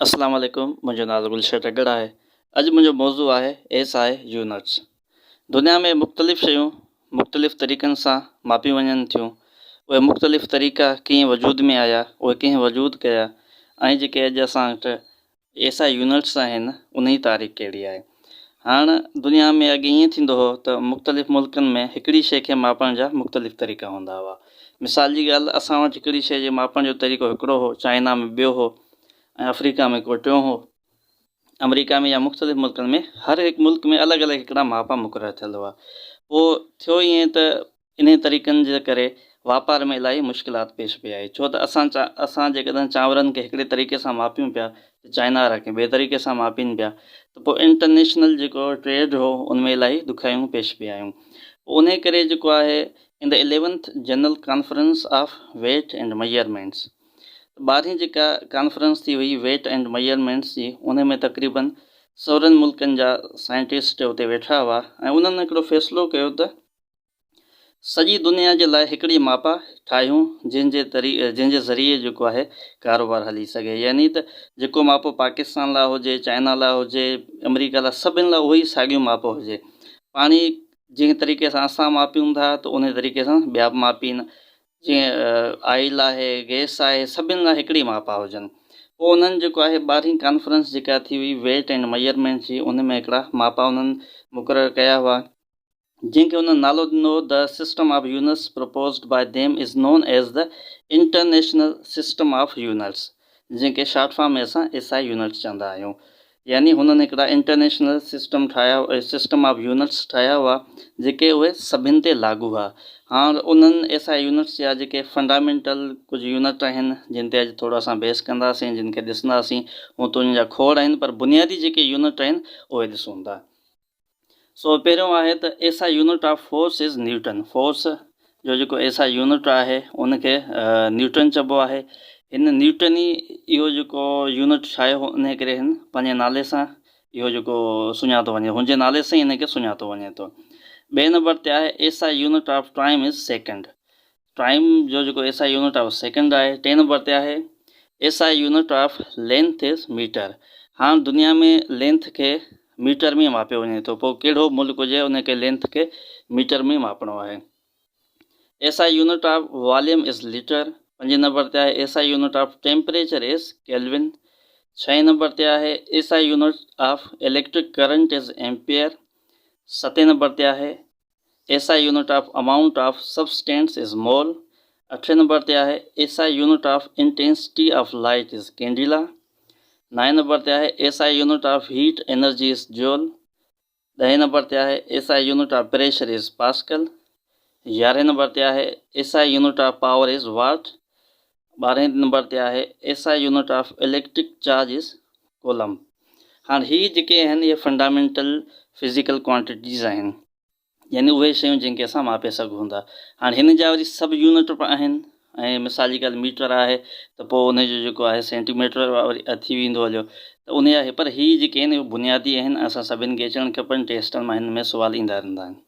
अस्सलाम वालेकुम। मुंहिंजो नालो गुलशन रगड़ आहे। अॼु मुंहिंजो मौज़ू आहे एसआई यूनिट्स। दुनिया में मुख़्तलिफ़ शयूं मुख़्तलिफ़ तरीक़नि सां मापियूं वञनि थियूं। उहे मुख़्तलिफ़ तरीक़ा कीअं वजूद में आया, उहे कीअं वजूद कया ऐं जेके अॼु असां वटि एसआई यूनिट्स आहिनि उन जी तारीख़ कहिड़ी आहे। हाणे दुनिया में अॻु ईअं थींदो हो त मुख़्तलिफ़ मुल्कनि में हिकिड़ी शइ खे मापण जा मुख़्तलिफ़ तरीक़ा हूंदा हुआ। मिसाल जी ॻाल्हि, असां वटि हिकिड़ी शइ जे मापण जो तरीक़ो हिकिड़ो हो, चाइना में ॿियो हो ऐं अफ्रीका में को टियों हो। अमेरिका में या मुख़्तलिफ़ मुल्कनि में हर हिकु मुल्क में अलॻि अलॻि हिकिड़ा मापा मुक़ररु थियल हुआ। पोइ थियो ईअं त इन तरीक़नि जे करे वापार में इलाही मुश्किलात पेश पई आई, छो त असां जेकॾहिं चांवरनि खे हिकिड़े तरीक़े सां मापियूं पिया त चाइना वारा खे ॿिए तरीक़े सां मापीनि पिया, त पोइ इंटरनेशनल जेको ट्रेड हो उनमें इलाही ॾुखियाइयूं पेश पई आयूं। उन करे जेको आहे in the 11th general conference of weight and measurements, 12वीं जेका कॉन्फ्रेंस थी हुई वेट एंड मेजरमेंट्स जी, उन में तक़रीबन 16 मुल्कनि जा साइंटिस्ट उते वेठा हुआ ऐं उन्हनि हिकिड़ो फ़ैसिलो कयो त सॼी दुनिया जे लाइ हिकिड़ी मापा ठाहियूं जंहिंजे ज़रिए जेको आहे कारोबार हली सघे। यानी त जेको मापो पाकिस्तान लाइ हुजे, चाइना लाइ हुजे, अमेरिका लाइ, सभिनि लाइ उहो ई साॻियो मापो हुजे। पाणी जंहिं तरीक़े सां असां मापियूं था त उन तरीक़े सां ॿिया बि मापीनि, जीअं ऑइल आहे, गैस आहे, सभिनि लाइ हिकिड़ी मापा हुजनि। पोइ उन्हनि जेको आहे 12वीं कॉन्फ्रेंस जेका थी हुई वेट एंड मेजरमेंट जी, उन में हिकिड़ा मापा उन्हनि मुक़ररु कया हुआ जंहिंखे उन्हनि नालो ॾिनो the system of units proposed by them is known as the international system of units, जंहिंखे शॉर्ट फॉर्म में असां एसआई यूनिट्स चवंदा आहियूं। यानी हुननि हिकिड़ा इंटरनेशनल सिस्टम ऑफ यूनिट्स ठाहिया हुआ जेके उहे सभिनि ते लागू हुआ। हाणे उन्हनि एसआई यूनिट्स जा जेके फंडामेंटल कुझु यूनिट आहिनि जिन ते अॼु थोरो असां बेस कंदासीं, जिन खे ॾिसंदासीं, हू त उन जा खोड़ आहिनि, पर बुनियादी जेके यूनिट आहिनि उहे ॾिसूं था। सो पहिरियों आहे त SI unit of force is Newton. Force जो जेको एसआई यूनिट आहे उनखे न्यूटन चइबो आहे। हिन न्यूटन ई इहो जेको यूनिट ठाहियो उन करे हिन पंहिंजे नाले सां इहो जेको सुञातो वञे, हुनजे नाले सां ई हिनखे सुञातो वञे थो। ॿिए नंबर ते आहे SI unit of time is second. Time जो जेको एसआई यूनिट ऑफ सेकेंड आहे। टे नंबर ते आहे SI unit of length is metre. हाणे दुनिया में लेंथ खे मीटर में मापियो वञे थो, पोइ कहिड़ो मुल्क हुजे उनखे लेंथ खे मीटर में मापणो आहे। SI unit of volume is litre. 5 number ते आहे SI unit of temperature is kelvin. 6 number ते आहे SI unit of electric current is ampere. 7 number ते आहे SI unit of amount of substance is mole. 8 number ते आहे SI unit of intensity of light is candela. 9 number ते आहे SI unit of heat energy is joule. 10 number ते आहे SI unit of pressure is pascal. 11 number ते आहे SI unit of power is watt. 12 number ते आहे SI unit of electric charge is coulomb. हाणे हीअ जेके आहिनि इहे फंडामेंटल फिज़िकल क्वांटिटीज़ आहिनि, यानी उहे शयूं जंहिंखे असां मापे सघूं था। हाणे हिन जा वरी सभु यूनिट बि आहिनि ऐं मिसाल जी ॻाल्हि मीटर आहे त पोइ उनजो जेको आहे सेंटीमीटर वरी थी वेंदो हलियो, त उन जा पर हीअ जेके आहिनि बुनियादी आहिनि, असां सभिनि खे अचणु खपनि। टेस्टनि मां हिन में सुवाल ईंदा रहंदा आहिनि।